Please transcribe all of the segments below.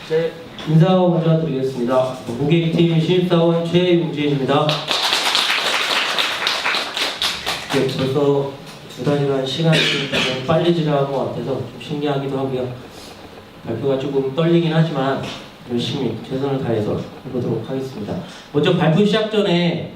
네, 인사 먼저 드리겠습니다. 고객팀 신입사원 최윤진입니다. 네, 벌써 2달이라는 시간이 좀 빨리 지나간 것 같아서 좀 신기하기도 하고요. 발표가 조금 떨리긴 하지만 열심히 최선을 다해서 해보도록 하겠습니다. 먼저 발표 시작 전에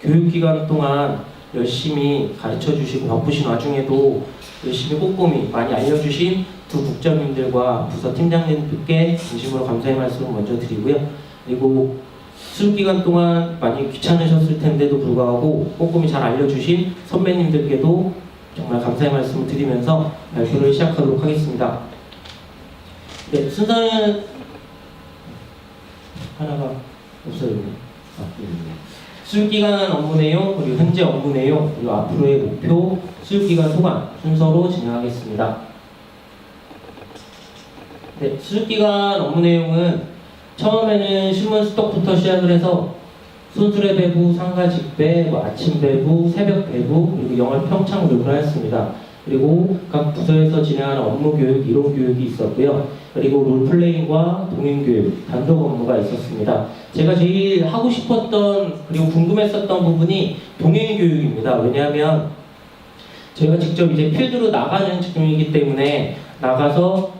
교육기간 동안 열심히 가르쳐 주시고 바쁘신 와중에도 열심히 꼼꼼히 많이 알려주신 두 국장님들과 부서 팀장님들께 진심으로 감사의 말씀을 먼저 드리고요. 그리고 수습기간 동안 많이 귀찮으셨을 텐데도 불구하고 꼼꼼히 잘 알려주신 선배님들께도 정말 감사의 말씀을 드리면서 발표를 시작하도록 하겠습니다. 네, 순서는 하나가 없어졌네요. 수습기간 업무 내용, 그리고 현재 업무 내용, 그리고 앞으로의 목표, 수습기간 소감 순서로 진행하겠습니다. 네, 수습기간 업무 내용은 처음에는 신문 스톡부터 시작을 해서 손수레 배부, 상가 직배, 아침 배부, 새벽 배부, 그리고 영월 평창 교육을 하였습니다. 그리고 각 부서에서 진행하는 업무 교육, 이론 교육이 있었고요. 그리고 롤플레잉과 동행 교육, 단독 업무가 있었습니다. 제가 제일 하고 싶었던 그리고 궁금했었던 부분이 동행 교육입니다. 왜냐하면 저희가 직접 이제 필드로 나가는 직종이기 때문에 나가서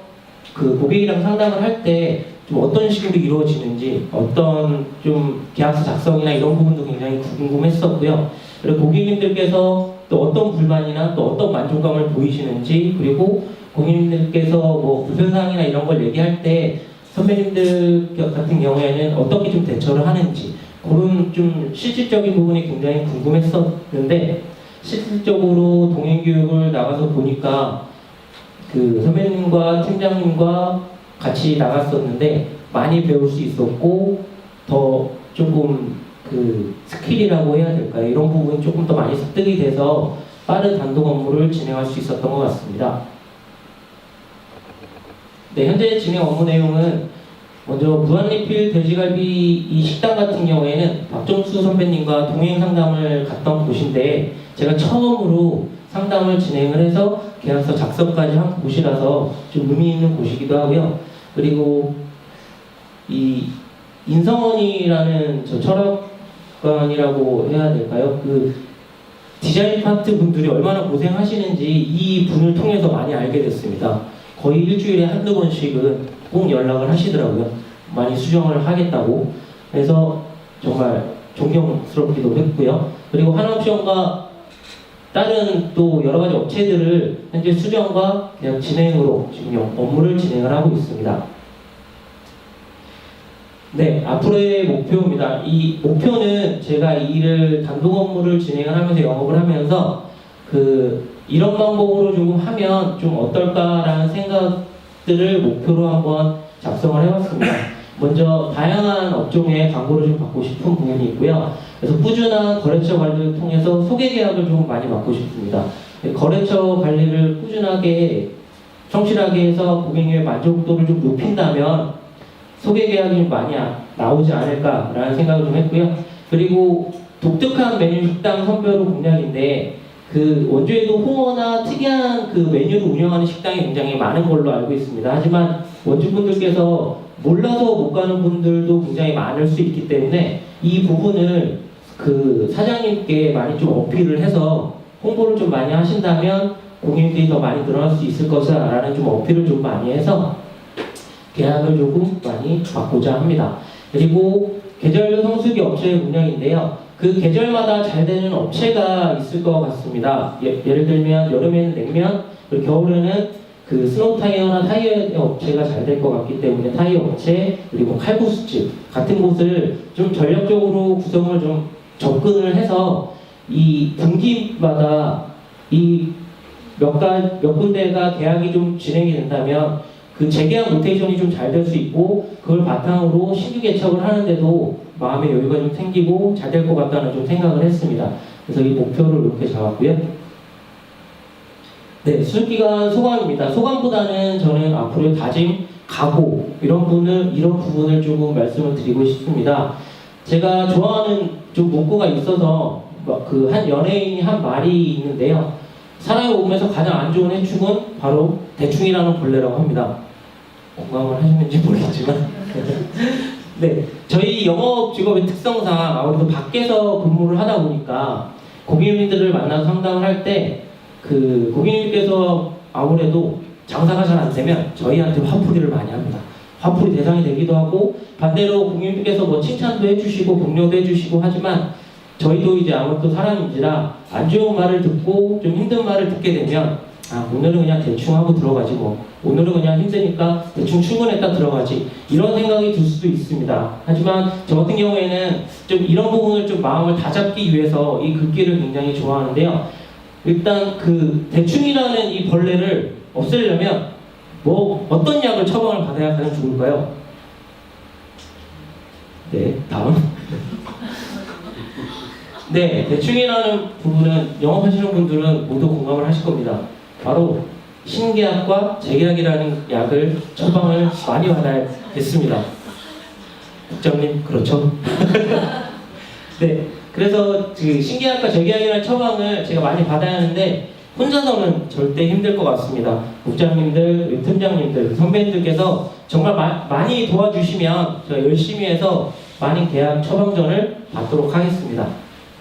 그 고객이랑 상담을 할 때 좀 어떤 식으로 이루어지는지, 어떤 좀 계약서 작성이나 이런 부분도 굉장히 궁금했었고요. 그리고 고객님들께서 또 어떤 불만이나 또 어떤 만족감을 보이시는지, 그리고 고객님들께서 뭐 불편사항이나 이런 걸 얘기할 때 선배님들 같은 경우에는 어떻게 좀 대처를 하는지, 그런 좀 실질적인 부분이 굉장히 궁금했었는데, 실질적으로 동행교육을 나가서 보니까 그 선배님과 팀장님과 같이 나갔었는데 많이 배울 수 있었고, 더 조금 그 스킬이라고 해야 될까요? 이런 부분이 조금 더 많이 습득이 돼서 빠른 단독 업무를 진행할 수 있었던 것 같습니다. 네, 현재 진행 업무 내용은 먼저 무한리필 돼지갈비 이 식당 같은 경우에는 박정수 선배님과 동행 상담을 갔던 곳인데, 제가 처음으로 상담을 진행을 해서 계약서 작성까지 한 곳이라서 좀 의미 있는 곳이기도 하고요. 그리고 이 인성원이라는 저 철학관이라고 해야 될까요? 그 디자인 파트 분들이 얼마나 고생하시는지 이 분을 통해서 많이 알게 됐습니다. 거의 일주일에 한두 번씩은 꼭 연락을 하시더라고요. 많이 수정을 하겠다고. 그래서 정말 존경스럽기도 했고요. 그리고 한옵션과 다른 또 여러 가지 업체들을 현재 수정과 계약 진행으로 지금 업무를 진행을 하고 있습니다. 네, 앞으로의 목표입니다. 이 목표는 제가 이 일을 단독 업무를 진행을 하면서 영업을 하면서 이런 방법으로 조금 하면 좀 어떨까라는 생각들을 목표로 한번 작성을 해봤습니다. 먼저 다양한 업종의 광고를 좀 받고 싶은 부분이 있고요. 그래서 꾸준한 거래처 관리를 통해서 소개 계약을 좀 많이 받고 싶습니다. 거래처 관리를 꾸준하게 성실하게 해서 고객님의 만족도를 좀 높인다면 소개 계약이 좀 많이 나오지 않을까라는 생각을 좀 했고요. 그리고 독특한 메뉴 식당 선별호 공략인데, 그 원주에도 홍어나 특이한 그 메뉴를 운영하는 식당이 굉장히 많은 걸로 알고 있습니다. 하지만 원주분들께서 몰라서 못 가는 분들도 굉장히 많을 수 있기 때문에 이 부분을 그 사장님께 많이 좀 어필을 해서 홍보를 좀 많이 하신다면 고객님들이 더 많이 늘어날 수 있을 것이라는 좀 어필을 좀 많이 해서 계약을 조금 많이 받고자 합니다. 그리고 계절별 성수기 업체의 운영인데요. 그 계절마다 잘 되는 업체가 있을 것 같습니다. 예를 들면 여름에는 냉면, 그리고 겨울에는 그 스노우 타이어나 타이어 업체가 잘 될 것 같기 때문에 타이어 업체, 그리고 칼국수집 같은 곳을 좀 전략적으로 구성을 좀 접근을 해서 이 분기마다 이 몇 군데가 계약이 좀 진행이 된다면 그 재계약 로테이션이 좀 잘 될 수 있고, 그걸 바탕으로 신규 개척을 하는데도 마음의 여유가 좀 생기고 잘 될 것 같다는 좀 생각을 했습니다. 그래서 이 목표를 이렇게 잡았고요. 네, 수습기간 소감입니다. 소감보다는 저는 앞으로의 다짐, 각오 이런 부분을 조금 말씀을 드리고 싶습니다. 제가 좋아하는 좀 문구가 있어서 그 한 연예인이 한 말이 있는데요. 사람이 몸에서 가장 안 좋은 해충은 바로 대충이라는 벌레라고 합니다. 공감을 하시는지 모르겠지만 네, 저희 영업 직업의 특성상 아무래도 밖에서 근무를 하다 보니까 고객님들을 만나서 상담을 할 때 그 고객님께서 아무래도 장사가 잘 안 되면 저희한테 화풀이를 많이 합니다. 화풀이 대상이 되기도 하고 반대로 고객님께서 뭐 칭찬도 해주시고 격려도 해주시고 하지만 저희도 이제 아무래도 사람인지라 안 좋은 말을 듣고 좀 힘든 말을 듣게 되면 아 오늘은 그냥 대충 하고 들어가지 뭐 오늘은 그냥 힘드니까 대충 출근했다 들어가지 이런 생각이 들 수도 있습니다. 하지만 저 같은 경우에는 좀 이런 부분을 좀 마음을 다잡기 위해서 이 글귀를 굉장히 좋아하는데요. 일단 그 대충이라는 이 벌레를 없애려면 뭐 어떤 약을 처방을 받아야 가장 좋을까요? 네, 다음. 네, 대충이라는 부분은 영업하시는 분들은 모두 공감을 하실 겁니다. 바로 신계약과 재계약이라는 약을 처방을 많이 받아야겠습니다. 국장님, 그렇죠? 네, 그래서 그 신계약과 재계약이라는 처방을 제가 많이 받아야 하는데 혼자서는 절대 힘들 것 같습니다. 국장님들, 팀장님들, 선배님들께서 정말 많이 도와주시면 제가 열심히 해서 많은 계약 처방전을 받도록 하겠습니다.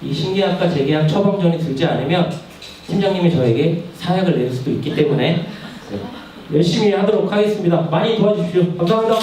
이 신계약과 재계약 처방전이 들지 않으면 팀장님이 저에게 사약을 내릴 수도 있기 때문에 열심히 하도록 하겠습니다. 많이 도와주십시오. 감사합니다.